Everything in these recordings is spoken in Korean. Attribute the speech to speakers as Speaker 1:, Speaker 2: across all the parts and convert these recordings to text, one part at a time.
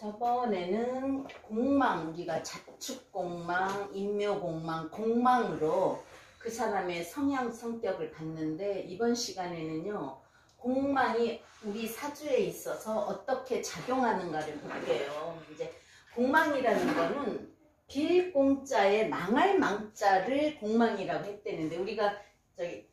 Speaker 1: 저번에는 공망, 우리가 자축공망, 인묘공망, 공망으로 그 사람의 성향, 성격을 봤는데, 이번 시간에는요, 공망이 우리 사주에 있어서 어떻게 작용하는가를 볼게요. 이제 공망이라는 거는 빌공자에 망할 망자를 공망이라고 했대는데, 우리가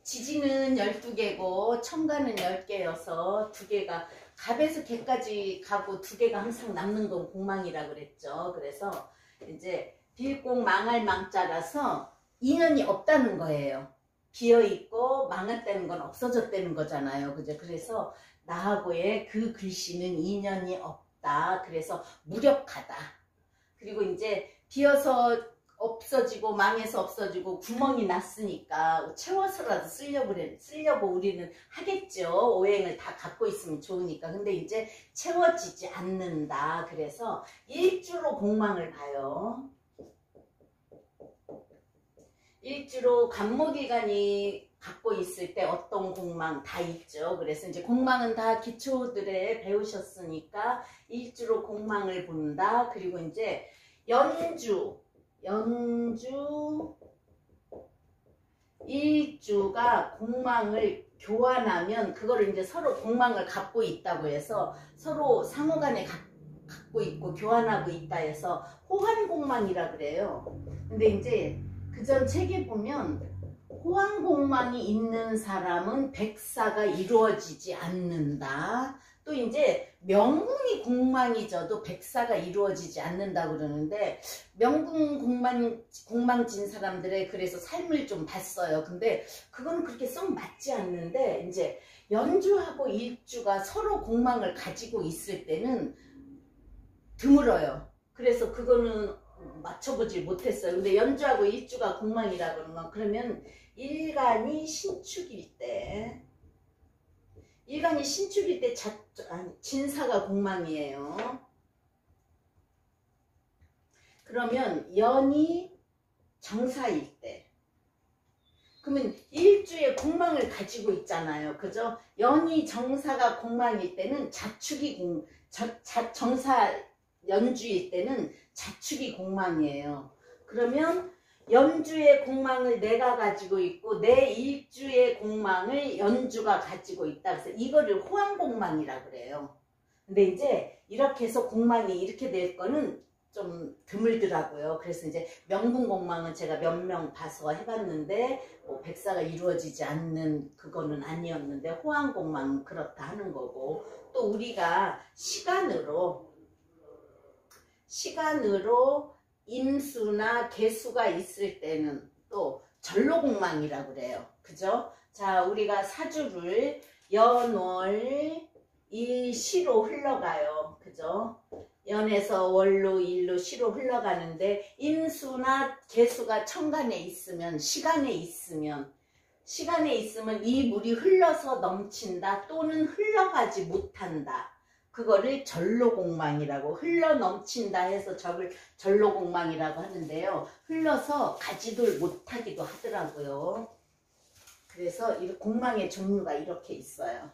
Speaker 1: 지지는 12개고 천간은 10개여서 2개가 갑에서 개까지 가고 2개가 항상 남는 건 공망이라고 그랬죠. 그래서 이제 빌공 망할 망자라서 인연이 없다는 거예요. 비어있고 망했다는 건 없어졌다는 거잖아요. 그죠? 그래서 나하고의 그 글씨는 인연이 없다. 그래서 무력하다. 그리고 이제 비어서 없어지고 망해서 없어지고 구멍이 났으니까 채워서라도 쓰려고 우리는 하겠죠. 오행을 다 갖고 있으면 좋으니까. 근데 이제 채워지지 않는다. 그래서 일주로 공망을 봐요. 일주로 간목일간이 갖고 있을 때 어떤 공망 다 있죠. 그래서 이제 공망은 다 기초들에 배우셨으니까 일주로 공망을 본다. 그리고 이제 연주 일주가 공망을 교환하면 그거를 이제 서로 공망을 갖고 있다고 해서 서로 상호간에 갖고 있고 교환하고 있다 해서 호환공망이라 그래요. 근데 이제 그전 책에 보면 호환공망이 있는 사람은 백사가 이루어지지 않는다. 또 이제 명궁이 공망이져도 백사가 이루어지지 않는다고 그러는데, 명궁 공망진 사람들의 그래서 삶을 좀 봤어요. 근데 그거는 그렇게 썩 맞지 않는데, 이제 연주하고 일주가 서로 공망을 가지고 있을 때는 드물어요. 그래서 그거는 맞춰보지 못했어요. 근데 연주하고 일주가 공망이라 그러는 건, 그러면 일간이 신축일 때 진사가 공망이에요. 그러면 연이 정사일 때, 그러면 일주에 공망을 가지고 있잖아요. 그죠? 연이 정사가 공망일 때는 정사 연주일 때는 자축이 공망이에요. 그러면 연주의 공망을 내가 가지고 있고 내 일주의 공망을 연주가 가지고 있다. 그래서 이거를 호환공망이라고 그래요. 근데 이제 이렇게 해서 공망이 이렇게 될 거는 좀 드물더라고요. 그래서 이제 명분공망은 제가 몇 명 봐서 해봤는데 뭐 백사가 이루어지지 않는 그거는 아니었는데, 호환공망은 그렇다 하는 거고, 또 우리가 시간으로 임수나 개수가 있을 때는 또 전로공망이라고 그래요. 그죠? 자, 우리가 사주를 연월 일시로 흘러가요. 그죠? 연에서 월로 일로 시로 흘러가는데, 임수나 개수가 천간에 있으면, 시간에 있으면 이 물이 흘러서 넘친다 또는 흘러가지 못한다. 그거를 전로공망이라고, 흘러 넘친다 해서 저걸 전로공망이라고 하는데요. 흘러서 가지도 못하기도 하더라고요. 그래서 이 공망의 종류가 이렇게 있어요.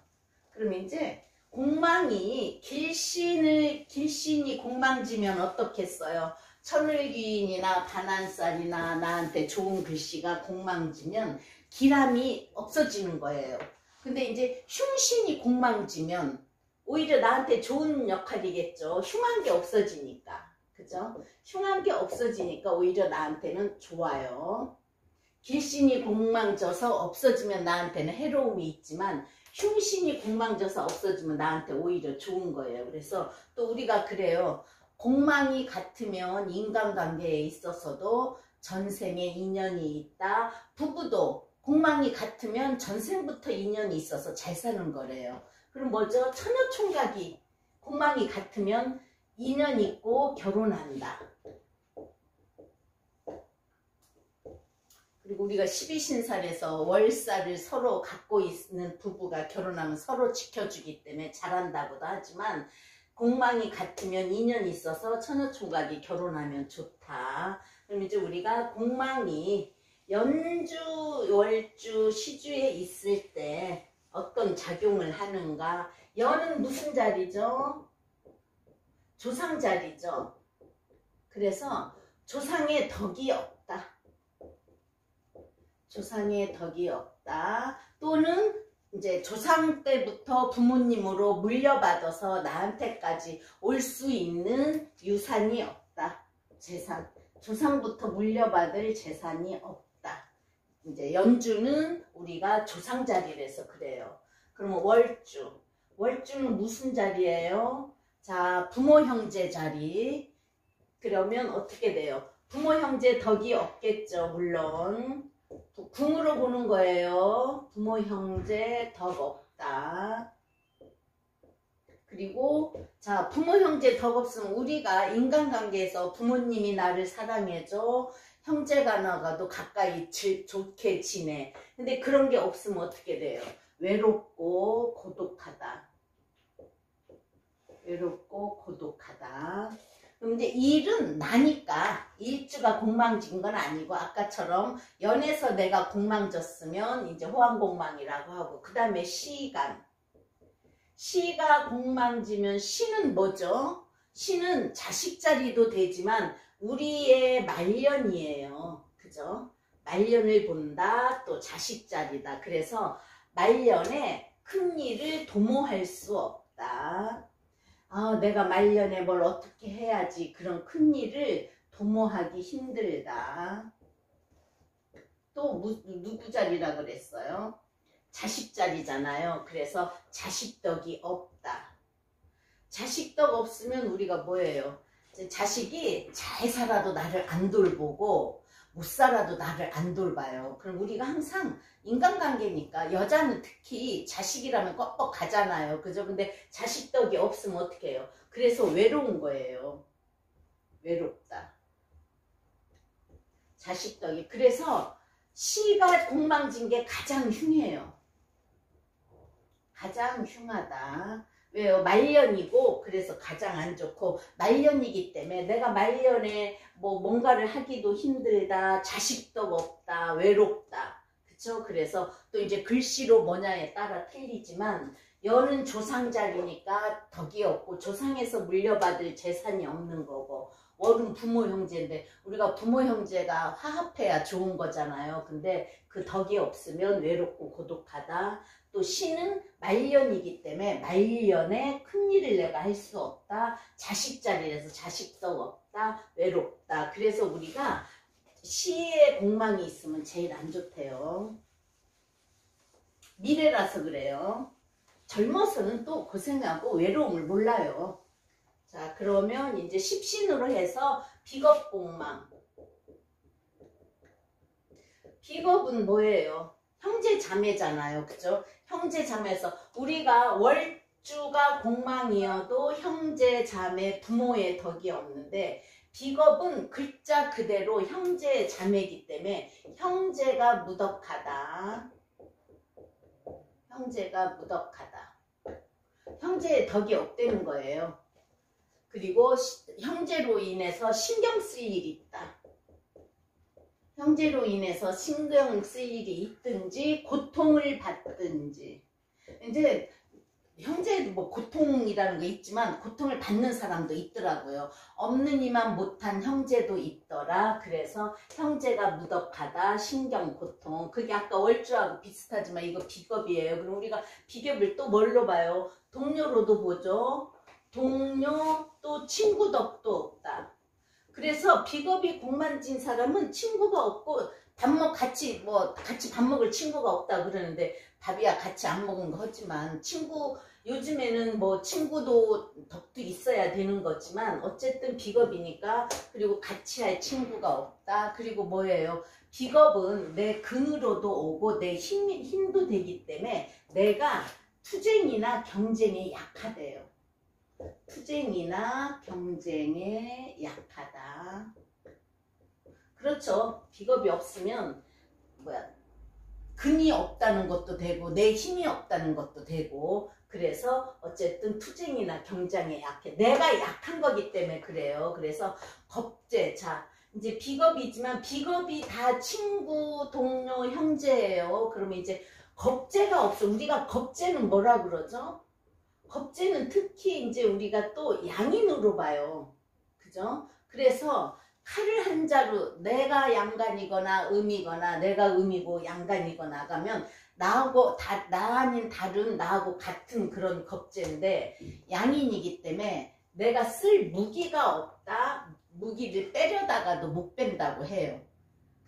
Speaker 1: 그럼 이제 공망이 길신이 공망지면 어떻겠어요? 천을귀인이나 반한살이나 나한테 좋은 글씨가 공망지면 기람이 없어지는 거예요. 근데 이제 흉신이 공망지면 오히려 나한테 좋은 역할이겠죠. 흉한 게 없어지니까. 그죠? 흉한 게 없어지니까 오히려 나한테는 좋아요. 길신이 공망져서 없어지면 나한테는 해로움이 있지만, 흉신이 공망져서 없어지면 나한테 오히려 좋은 거예요. 그래서 또 우리가 그래요. 공망이 같으면 인간관계에 있어서도 전생에 인연이 있다. 부부도 공망이 같으면 전생부터 인연이 있어서 잘 사는 거래요. 그럼 뭐죠? 처녀총각이 공망이 같으면 인연 있고 결혼한다. 그리고 우리가 12신살에서 월살을 서로 갖고 있는 부부가 결혼하면 서로 지켜주기 때문에 잘한다고도 하지만, 공망이 같으면 인연이 있어서 처녀총각이 결혼하면 좋다. 그럼 이제 우리가 공망이 연주, 월주, 시주에 있을 때 어떤 작용을 하는가. 연은 무슨 자리죠? 조상 자리죠. 그래서 조상의 덕이 없다. 조상의 덕이 없다. 또는 이제 조상 때부터 부모님으로 물려받아서 나한테까지 올 수 있는 유산이 없다. 재산. 조상부터 물려받을 재산이 없다. 이제 연주는 우리가 조상 자리라서 그래요. 그러면 월주. 월주는 무슨 자리예요? 자, 부모 형제 자리. 그러면 어떻게 돼요? 부모 형제 덕이 없겠죠. 물론. 궁으로 보는 거예요. 부모 형제 덕 없다. 그리고 자, 부모 형제 덕 없으면 우리가 인간관계에서 부모님이 나를 사랑해줘. 형제가 나가도 가까이 좋게 지내. 근데 그런 게 없으면 어떻게 돼요? 외롭고 고독하다. 외롭고 고독하다. 그럼 이제 일은 나니까 일주가 공망진 건 아니고 아까처럼 연에서 내가 공망졌으면 이제 호환공망이라고 하고 그 다음에 시간. 시가 공망지면 시는 뭐죠? 시는 자식 자리도 되지만 우리의 말년이에요. 그죠? 말년을 본다. 또 자식 자리다. 그래서 말년에 큰 일을 도모할 수 없다. 아, 내가 말년에 뭘 어떻게 해야지 그런 큰 일을 도모하기 힘들다. 또 누구 자리라 그랬어요? 자식 자리잖아요. 그래서 자식덕이 없다. 자식덕 없으면 우리가 뭐예요? 자식이 잘 살아도 나를 안 돌보고 못 살아도 나를 안 돌봐요. 그럼 우리가 항상 인간관계니까 여자는 특히 자식이라면 꺽꺽 가잖아요. 그죠? 근데 자식덕이 없으면 어떻게 해요? 그래서 외로운 거예요. 외롭다. 자식덕이. 그래서 시가 공망진 게 가장 흉해요. 가장 흉하다. 왜요? 말년이고 그래서 가장 안 좋고 말년이기 때문에 내가 말년에 뭐 뭔가를 하기도 힘들다. 자식도 없다. 외롭다. 그쵸? 그래서 또 이제 글씨로 뭐냐에 따라 틀리지만 연은 조상 자리니까 덕이 없고 조상에서 물려받을 재산이 없는 거고 월은 부모 형제인데 우리가 부모 형제가 화합해야 좋은 거잖아요. 근데 그 덕이 없으면 외롭고 고독하다. 또 시는 말년이기 때문에 말년에 큰일을 내가 할 수 없다. 자식 자리에서 자식덕 없다. 외롭다. 그래서 우리가 시에 공망이 있으면 제일 안 좋대요. 미래라서 그래요. 젊어서는 또 고생하고 외로움을 몰라요. 자, 그러면 이제 십신으로 해서 비겁공망. 비겁은 뭐예요? 형제 자매잖아요. 그죠? 형제 자매에서 우리가 월주가 공망이어도 형제 자매 부모의 덕이 없는데 비겁은 글자 그대로 형제 자매이기 때문에 형제가 무덕하다. 형제가 무덕하다. 형제의 덕이 없다는 거예요. 그리고 형제로 인해서 신경 쓸 일이 있다. 형제로 인해서 신경 쓸 일이 있든지 고통을 받든지. 이제 형제도 뭐 고통이라는 거 있지만 고통을 받는 사람도 있더라고요. 없는 이만 못한 형제도 있더라. 그래서 형제가 무덕하다. 신경 고통. 그게 아까 월주하고 비슷하지만 이거 비겁이에요. 그럼 우리가 비겁을 또 뭘로 봐요? 동료로도 보죠. 동료 또 친구 덕도 없다. 그래서 비겁이 공만진 사람은 친구가 없고 같이 밥 먹을 친구가 없다 그러는데 밥이야 같이 안 먹은 거 하지만 친구 요즘에는 뭐 친구도 덕도 있어야 되는 거지만 어쨌든 비겁이니까 그리고 같이 할 친구가 없다. 그리고 뭐예요? 비겁은 내 근으로도 오고 내 힘도 되기 때문에 내가 투쟁이나 경쟁에 약하대요. 투쟁이나 경쟁에 약하다. 그렇죠. 비겁이 없으면 근이 없다는 것도 되고 내 힘이 없다는 것도 되고 그래서 어쨌든 투쟁이나 경쟁에 약해. 내가 약한 거기 때문에 그래요. 그래서 겁제. 자, 이제 비겁이지만 비겁이 다 친구, 동료, 형제예요. 그러면 이제 겁제가 없어. 우리가 겁제는 뭐라 그러죠? 겁재는 특히 이제 우리가 또 양인으로 봐요. 그죠? 그래서 칼을 한 자루 내가 양간이거나 음이거나 내가 음이고 양간이거나 가면 나하고 나 아닌 다른 나하고 같은 그런 겁재인데 양인이기 때문에 내가 쓸 무기가 없다. 무기를 빼려다가도 못 뺀다고 해요.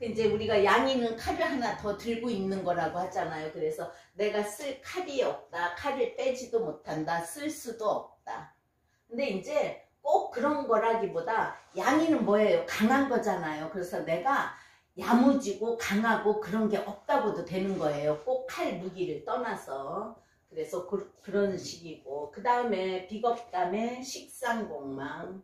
Speaker 1: 이제 우리가 양이는 칼을 하나 더 들고 있는 거라고 하잖아요. 그래서 내가 쓸 칼이 없다. 칼을 빼지도 못한다. 쓸 수도 없다. 근데 이제 꼭 그런 거라기보다 양이는 뭐예요? 강한 거잖아요. 그래서 내가 야무지고 강하고 그런 게 없다고도 되는 거예요. 꼭 칼 무기를 떠나서. 그래서 그런 식이고 그 다음에 비겁담의 식상공망.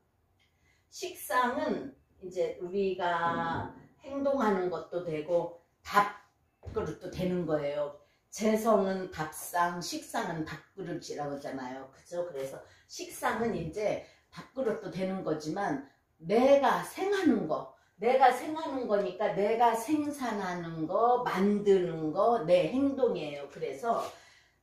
Speaker 1: 식상은 이제 우리가 행동하는 것도 되고 밥그릇도 되는 거예요. 재성은 밥상, 식상은 밥그릇이라고 하잖아요. 그죠? 그래서 식상은 이제 밥그릇도 되는 거지만 내가 생하는 거, 내가 생하는 거니까 내가 생산하는 거, 만드는 거, 내 행동이에요. 그래서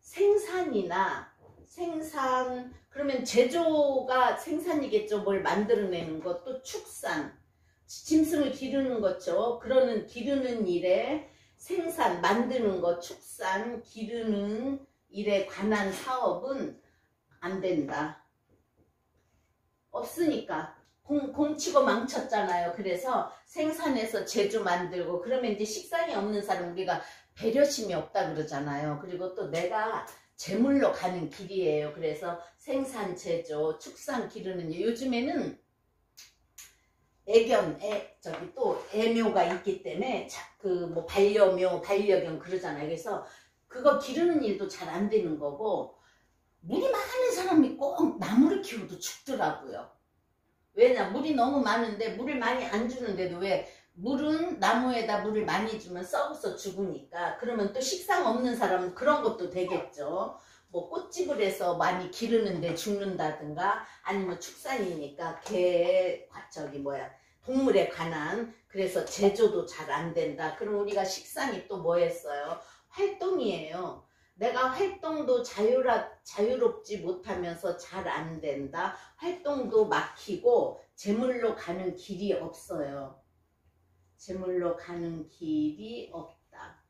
Speaker 1: 생산이나 생산, 그러면 제조가 생산이겠죠. 뭘 만들어내는 것, 또 축산, 짐승을 기르는 거죠. 그러는 기르는 일에 생산, 만드는 것, 축산, 기르는 일에 관한 사업은 안 된다. 없으니까. 공치고 망쳤잖아요. 그래서 생산해서 제조 만들고 그러면 이제 식상이 없는 사람 우리가 배려심이 없다 그러잖아요. 그리고 또 내가 재물로 가는 길이에요. 그래서 생산, 제조, 축산, 기르는 일. 요즘에는 저기 또 애묘가 있기 때문에 그 뭐 반려묘, 반려견 그러잖아요. 그래서 그거 기르는 일도 잘 안 되는 거고 물이 많은 사람이 꼭 나무를 키워도 죽더라고요. 왜냐? 물이 너무 많은데 물을 많이 안 주는데도 왜? 물은 나무에다 물을 많이 주면 썩어서 죽으니까. 그러면 또 식상 없는 사람은 그런 것도 되겠죠. 뭐 꽃집을 해서 많이 기르는데 죽는다든가 아니면 축산이니까 동물에 관한 그래서 제조도 잘 안 된다. 그럼 우리가 식상이 또 뭐 했어요? 활동이에요. 내가 활동도 자유롭지 못하면서 잘 안 된다. 활동도 막히고 재물로 가는 길이 없어요. 재물로 가는 길이 없다.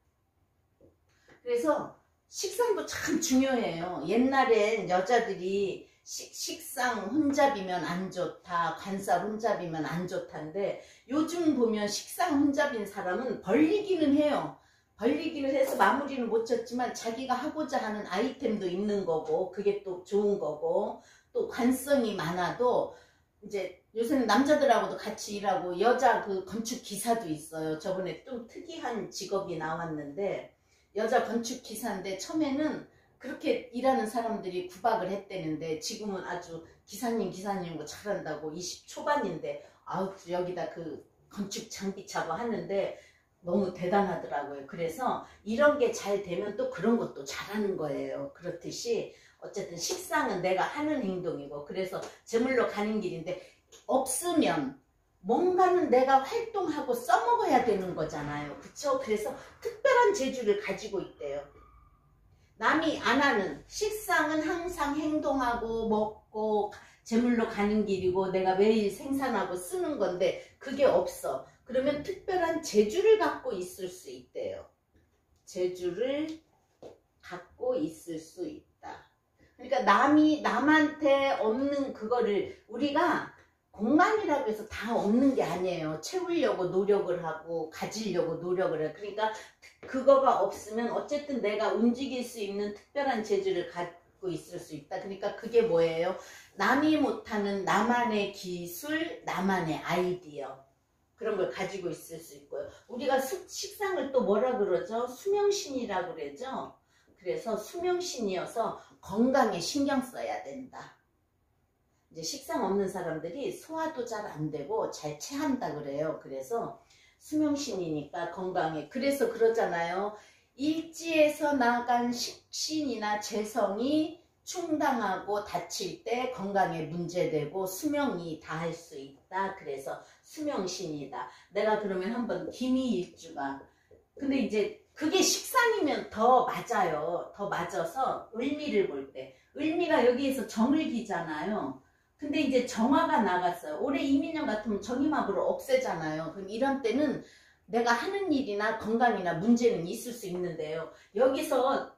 Speaker 1: 그래서 식상도 참 중요해요. 옛날엔 여자들이 식상 혼잡이면 안 좋다. 관살 혼잡이면 안 좋다는데 요즘 보면 식상 혼잡인 사람은 벌리기는 해요. 벌리기를 해서 마무리는 못 쳤지만 자기가 하고자 하는 아이템도 있는 거고 그게 또 좋은 거고 또 관성이 많아도 이제 요새는 남자들하고도 같이 일하고 여자 그 건축 기사도 있어요. 저번에 좀 특이한 직업이 나왔는데 여자 건축 기사인데 처음에는 그렇게 일하는 사람들이 구박을 했대는데 지금은 아주 기사님 뭐 잘한다고 20 초반인데 아우 여기다 그 건축 장비 차고 하는데 너무 대단하더라고요. 그래서 이런 게 잘 되면 또 그런 것도 잘하는 거예요. 그렇듯이 어쨌든 식상은 내가 하는 행동이고 그래서 제물로 가는 길인데 없으면 뭔가는 내가 활동하고 써먹어야 되는 거잖아요. 그쵸? 그래서 특별한 재주를 가지고 있대요. 남이 안 하는 식상은 항상 행동하고 먹고 제물로 가는 길이고 내가 매일 생산하고 쓰는 건데 그게 없어. 그러면 특별한 재주를 갖고 있을 수 있대요. 재주를 갖고 있을 수 있다. 그러니까 남한테 없는 그거를 우리가 공간이라고 해서 다 없는 게 아니에요. 채우려고 노력을 하고 가지려고 노력을 해요. 그러니까 그거가 없으면 어쨌든 내가 움직일 수 있는 특별한 재주를 갖고 있을 수 있다. 그러니까 그게 뭐예요? 남이 못하는 나만의 기술, 나만의 아이디어 그런 걸 가지고 있을 수 있고요. 우리가 식상을 또 뭐라 그러죠? 수명신이라고 그러죠. 그래서 수명신이어서 건강에 신경 써야 된다. 이제 식상 없는 사람들이 소화도 잘 안 되고 잘 체한다 그래요. 그래서 수명신이니까 건강에. 그래서 그러잖아요. 일지에서 나간 식신이나 재성이 충당하고 다칠 때 건강에 문제되고 수명이 다할 수 있다. 그래서 수명신이다. 내가 그러면 한번 기미일주가 근데 이제 그게 식상이면 더 맞아요. 더 맞아서 의미를 볼 때 을미가 여기에서 정을 기잖아요. 근데 이제 정화가 나갔어요. 올해 이민년 같으면 정임합으로 없애잖아요. 그럼 이런 때는 내가 하는 일이나 건강이나 문제는 있을 수 있는데요. 여기서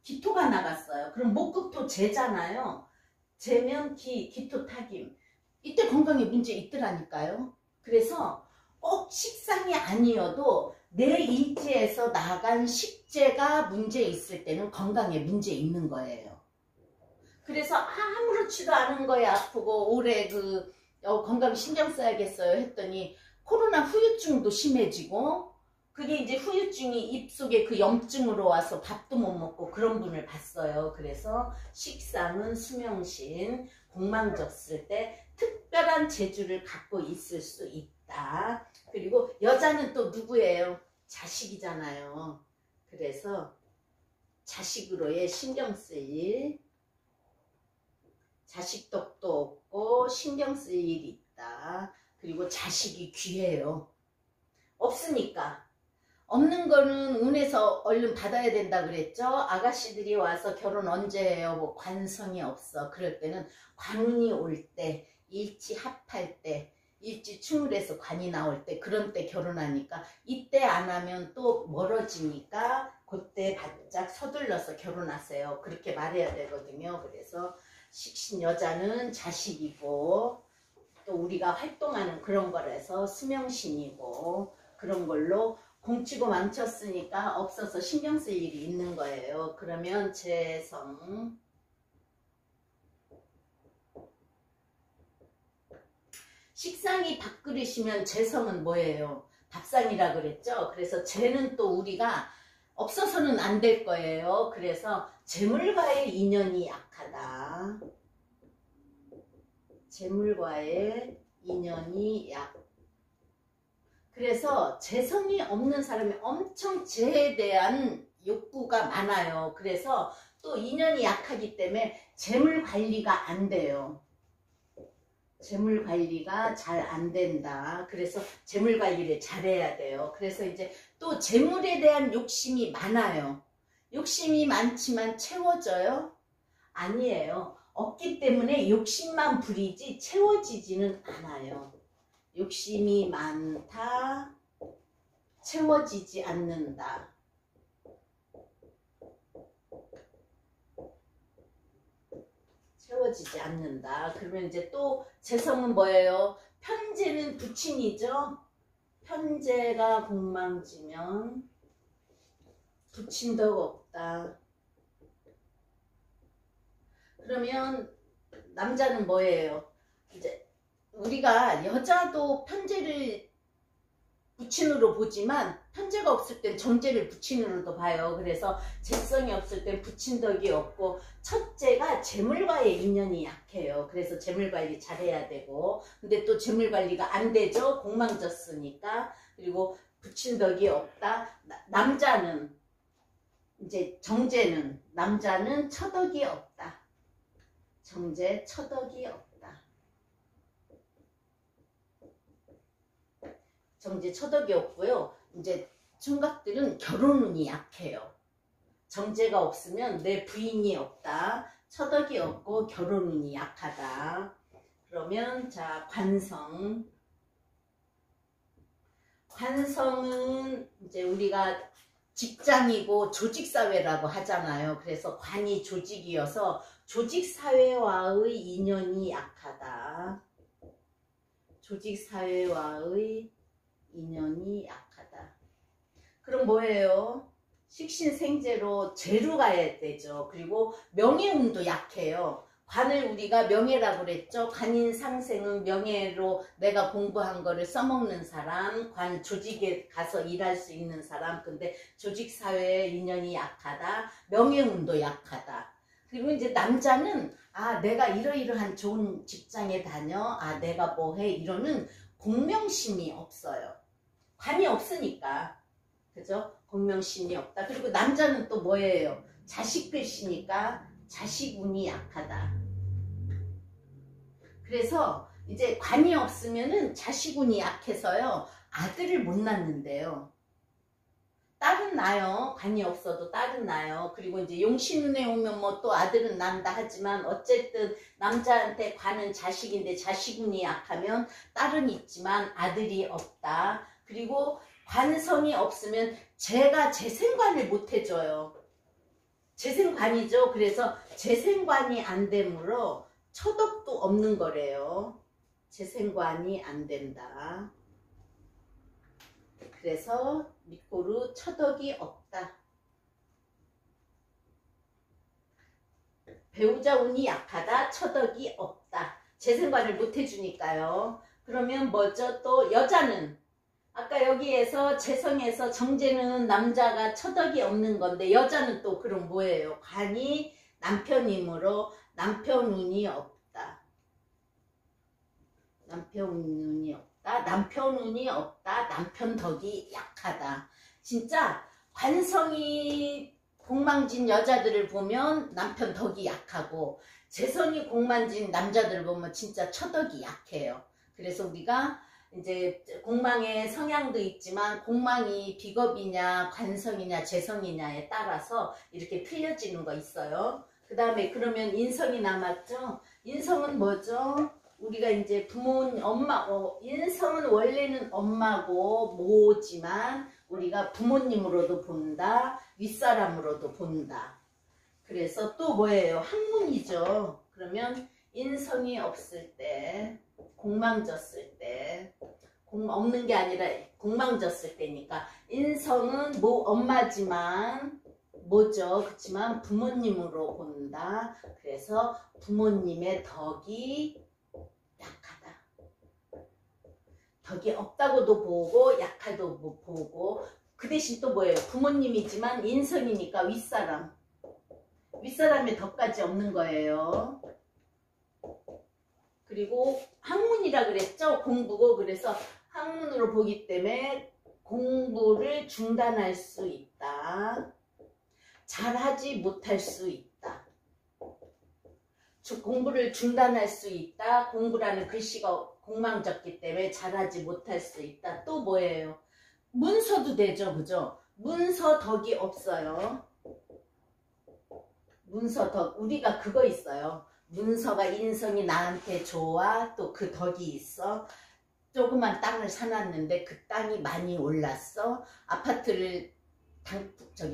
Speaker 1: 기토가 나갔어요. 그럼 목극토 재잖아요. 재면 기토 타김. 이때 건강에 문제 있더라니까요. 그래서 꼭 식상이 아니어도 내 일지에서 나간 식재가 문제 있을 때는 건강에 문제 있는 거예요. 그래서 아무렇지도 않은 거에 아프고 올해 건강 신경 써야겠어요 했더니 코로나 후유증도 심해지고 그게 이제 후유증이 입속에 그 염증으로 와서 밥도 못 먹고 그런 분을 봤어요. 그래서 식상은 수명신, 공망졌을 때 특별한 재주를 갖고 있을 수 있다. 그리고 여자는 또 누구예요? 자식이잖아요. 그래서 자식으로의 신경 쓰일, 자식 덕도 없고 신경 쓸 일이 있다. 그리고 자식이 귀해요. 없으니까. 없는 거는 운에서 얼른 받아야 된다 그랬죠. 아가씨들이 와서 결혼 언제 해요? 뭐 관성이 없어. 그럴 때는 관운이 올 때, 일지 합할 때, 일지 충을해서 관이 나올 때, 그런 때 결혼하니까 이때 안 하면 또 멀어지니까 그때 바짝 서둘러서 결혼하세요. 그렇게 말해야 되거든요. 그래서 식신 여자는 자식이고 또 우리가 활동하는 그런 거라서 수명신이고 그런 걸로 공치고 망쳤으니까 없어서 신경 쓸 일이 있는 거예요. 그러면 재성, 식상이 밥그릇이면 재성은 뭐예요? 밥상이라 그랬죠. 그래서 재는 또 우리가 없어서는 안 될 거예요. 그래서 재물과의 인연이 약하다. 재물과의 인연이 약. 그래서 재성이 없는 사람이 엄청 재에 대한 욕구가 많아요. 그래서 또 인연이 약하기 때문에 재물 관리가 안 돼요. 재물 관리가 잘 안 된다. 그래서 재물 관리를 잘해야 돼요. 그래서 이제 또 재물에 대한 욕심이 많아요. 욕심이 많지만 채워져요? 아니에요. 없기 때문에 욕심만 부리지 채워지지는 않아요. 욕심이 많다, 채워지지 않는다. 채워지지 않는다. 그러면 이제 또 재성은 뭐예요? 편재는 부친이죠. 편재가 공망지면 부친덕 없다. 그러면 남자는 뭐예요? 이제 우리가 여자도 편재를 부친으로 보지만 편재가 없을 땐 정재를 부친으로도 봐요. 그래서 재성이 없을 땐 부친덕이 없고 첫째가 재물과의 인연이 약해요. 그래서 재물관리 잘해야 되고 근데 또 재물관리가 안 되죠. 공망졌으니까. 그리고 부친덕이 없다. 남자는 이제 정재는 남자는 처덕이 없다. 정재 처덕이 없다. 정재 처덕이 없고요. 이제 총각들은 결혼운이 약해요. 정재가 없으면 내 부인이 없다. 처덕이 없고 결혼운이 약하다. 그러면 자 관성. 관성은 이제 우리가 직장이고 조직사회라고 하잖아요. 그래서 관이 조직이어서 조직사회와의 인연이 약하다. 조직사회와의 인연이 약하다. 그럼 뭐예요? 식신생재로 재로 가야 되죠. 그리고 명예운도 약해요. 관을 우리가 명예라고 그랬죠. 관인상생은 명예로 내가 공부한 거를 써먹는 사람, 관 조직에 가서 일할 수 있는 사람. 근데 조직사회의 인연이 약하다. 명예운도 약하다. 그리고 이제 남자는 내가 이러이러한 좋은 직장에 다녀. 내가 뭐해. 이러는 공명심이 없어요. 관이 없으니까. 그죠? 공명심이 없다. 그리고 남자는 또 뭐예요? 자식글씨니까 자식운이 약하다. 그래서 이제 관이 없으면은 자식운이 약해서요. 아들을 못 낳는데요. 딸은 나요. 관이 없어도 딸은 나요. 그리고 이제 용신운에 오면 뭐 또 아들은 난다 하지만 어쨌든 남자한테 관은 자식인데 자식운이 약하면 딸은 있지만 아들이 없다. 그리고 관성이 없으면 제가 재생관을 못 해줘요. 재생관이죠. 그래서 재생관이 안 되므로 처덕도 없는 거래요. 재생관이 안 된다. 그래서 밑고루 처덕이 없다. 배우자 운이 약하다. 처덕이 없다. 재생관을 못 해주니까요. 그러면 뭐죠? 또 여자는 아까 여기에서 재성에서 정제는 남자가 처덕이 없는 건데 여자는 또 그럼 뭐예요? 관이 남편이므로 남편 운이 없다. 남편 운이 없다. 남편 운이 없다. 남편 덕이 약하다. 진짜 관성이 공망진 여자들을 보면 남편 덕이 약하고 재성이 공망진 남자들을 보면 진짜 처덕이 약해요. 그래서 우리가 이제 공망의 성향도 있지만 공망이 비겁이냐 관성이냐 재성이냐에 따라서 이렇게 틀려지는 거 있어요. 그 다음에 그러면 인성이 남았죠. 인성은 뭐죠? 우리가 이제 부모님, 엄마, 인성은 원래는 엄마고 모지만 우리가 부모님으로도 본다, 윗사람으로도 본다. 그래서 또 뭐예요? 학문이죠. 그러면 인성이 없을 때, 공망졌을 때, 없는 게 아니라 공망졌을 때니까 인성은 엄마지만 뭐죠? 그렇지만 부모님으로 본다. 그래서 부모님의 덕이 약하다. 덕이 없다고도 보고 약하도 보고 그 대신 또 뭐예요? 부모님이지만 인성이니까 윗사람의 덕까지 없는 거예요. 그리고 학문이라 그랬죠? 공부고 그래서 학문으로 보기 때문에 공부를 중단할 수 있다. 잘하지 못할 수 있다. 공부를 중단할 수 있다. 공부라는 글씨가 공망졌기 때문에 잘하지 못할 수 있다. 또 뭐예요? 문서도 되죠. 그죠? 문서 덕이 없어요. 문서 덕. 우리가 그거 있어요. 문서가 인성이 나한테 좋아. 또 그 덕이 있어. 조그만 땅을 사놨는데 그 땅이 많이 올랐어. 아파트를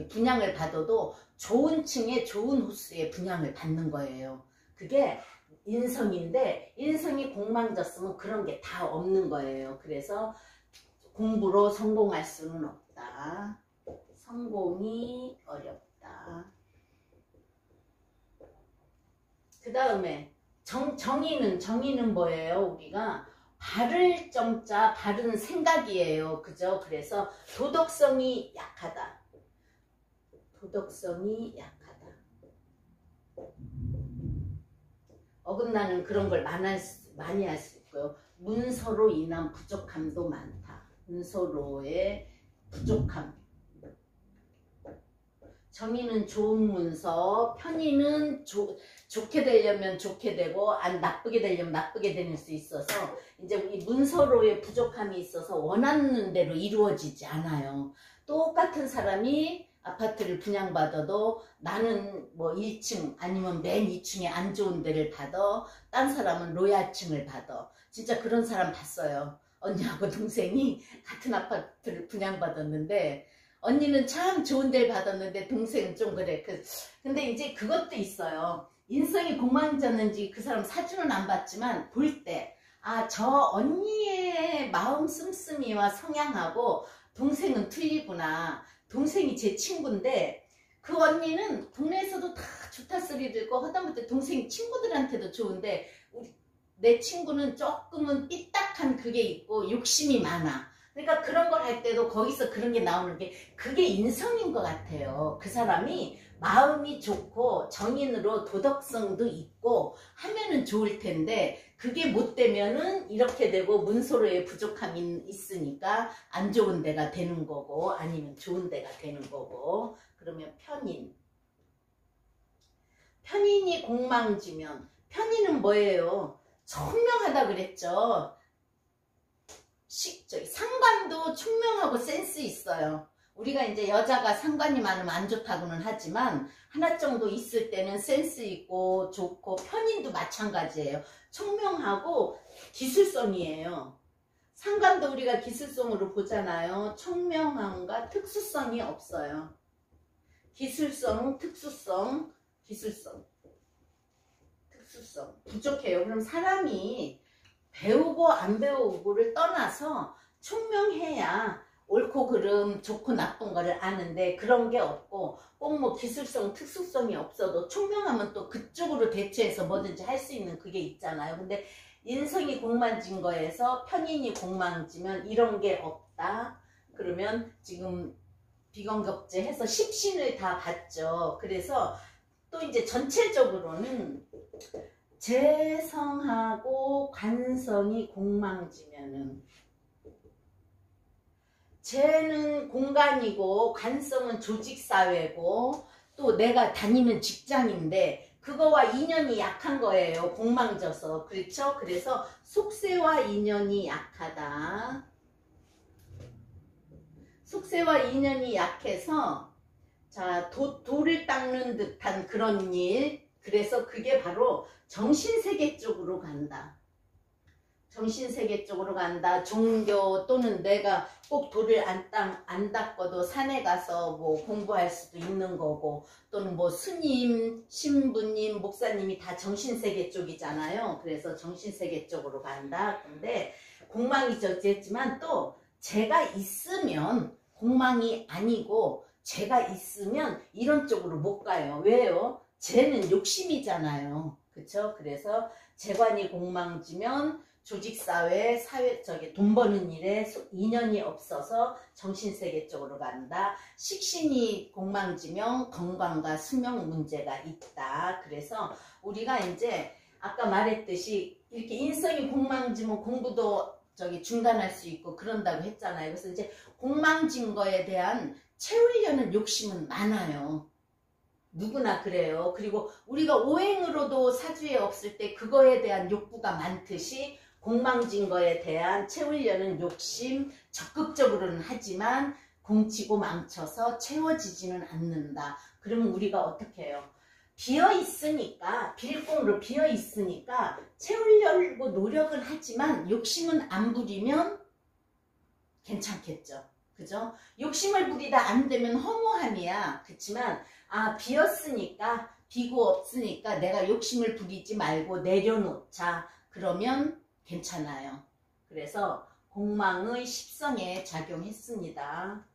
Speaker 1: 분양을 받아도 좋은 층에 좋은 호수에 분양을 받는 거예요. 그게 인성인데 인성이 공망졌으면 그런 게 다 없는 거예요. 그래서 공부로 성공할 수는 없다. 성공이 어렵다. 그 다음에 정의는 뭐예요? 우리가 바를 정자 바른 생각이에요. 그죠? 그래서 도덕성이 약하다. 도덕성이 약하다. 어긋나는 그런 걸 많이 할 수 있고요. 문서로 인한 부족함도 많다. 문서로의 부족함. 정의는 좋은 문서, 편의는 좋게 되려면 좋게 되고 나쁘게 되려면 나쁘게 될 수 있어서 이제 이 문서로의 부족함이 있어서 원하는 대로 이루어지지 않아요. 똑같은 사람이 아파트를 분양받아도 나는 뭐 1층 아니면 맨 2층에 안 좋은 데를 받아. 딴 사람은 로얄층을 받아. 진짜 그런 사람 봤어요. 언니하고 동생이 같은 아파트를 분양받았는데 언니는 참 좋은 데를 받았는데 동생은 좀 그래. 근데 이제 그것도 있어요. 인성이 공망졌는지 그 사람 사주는 안 봤지만 볼 때 저 언니의 마음 씀씀이와 성향하고 동생은 틀리구나. 동생이 제 친구인데 그 언니는 동네에서도 다 좋다 소리 듣고 하다못해 동생 친구들한테도 좋은데 내 친구는 조금은 삐딱한 그게 있고 욕심이 많아. 그러니까 그런 걸 할 때도 거기서 그런 게 나오는 게 그게 인성인 것 같아요. 그 사람이 마음이 좋고 정인으로 도덕성도 있고 하면은 좋을 텐데 그게 못 되면은 이렇게 되고 문서로의 부족함이 있으니까 안 좋은 데가 되는 거고 아니면 좋은 데가 되는 거고. 그러면 편인이 공망지면 편인은 뭐예요? 총명하다 그랬죠. 상관도 총명하고 센스 있어요. 우리가 이제 여자가 상관이 많으면 안 좋다고는 하지만 하나 정도 있을 때는 센스 있고 좋고 편인도 마찬가지예요. 총명하고 기술성이에요. 상관도 우리가 기술성으로 보잖아요. 총명함과 특수성이 없어요. 기술성, 특수성, 기술성, 특수성 부족해요. 그럼 사람이 배우고 안 배우고를 떠나서 총명해야 옳고 그름, 좋고 나쁜 거를 아는데 그런 게 없고 꼭 뭐 기술성, 특수성이 없어도 총명하면 또 그쪽으로 대처해서 뭐든지 할 수 있는 그게 있잖아요. 근데 인성이 공만진 거에서 편인이 공망지면 이런 게 없다. 그러면 지금 비건급제 해서 10신을 다 봤죠. 그래서 또 이제 전체적으로는 재성하고 관성이 공망지면은 재는 공간이고 관성은 조직사회고 또 내가 다니는 직장인데 그거와 인연이 약한 거예요. 공망져서. 그렇죠? 그래서 속세와 인연이 약하다. 속세와 인연이 약해서 자 돌을 닦는 듯한 그런 일. 그래서 그게 바로 정신세계 쪽으로 간다. 정신세계 쪽으로 간다. 종교 또는 내가 꼭 돌을 안 닦아도 산에 가서 뭐 공부할 수도 있는 거고 또는 뭐 스님, 신부님, 목사님이 다 정신세계 쪽이잖아요. 그래서 정신세계 쪽으로 간다. 근데 공망이 적지했지만 또 제가 있으면 공망이 아니고 제가 있으면 이런 쪽으로 못 가요. 왜요? 쟤는 욕심이잖아요. 그쵸? 그래서 재관이 공망지면 조직사회, 돈 버는 일에 인연이 없어서 정신세계 쪽으로 간다. 식신이 공망지면 건강과 수명 문제가 있다. 그래서 우리가 이제 아까 말했듯이 이렇게 인성이 공망지면 공부도 중단할 수 있고 그런다고 했잖아요. 그래서 이제 공망진 거에 대한 채우려는 욕심은 많아요. 누구나 그래요. 그리고 우리가 오행으로도 사주에 없을 때 그거에 대한 욕구가 많듯이 공망진 거에 대한 채우려는 욕심 적극적으로는 하지만 공치고 망쳐서 채워지지는 않는다. 그러면 우리가 어떻게 해요? 비어있으니까 빌공으로 비어있으니까 채우려고 노력은 하지만 욕심은 안 부리면 괜찮겠죠. 그죠? 욕심을 부리다 안 되면 허무함이야. 그렇지만 비었으니까 비고 없으니까 내가 욕심을 부리지 말고 내려놓자. 그러면 괜찮아요. 그래서 공망의 십성에 작용했습니다.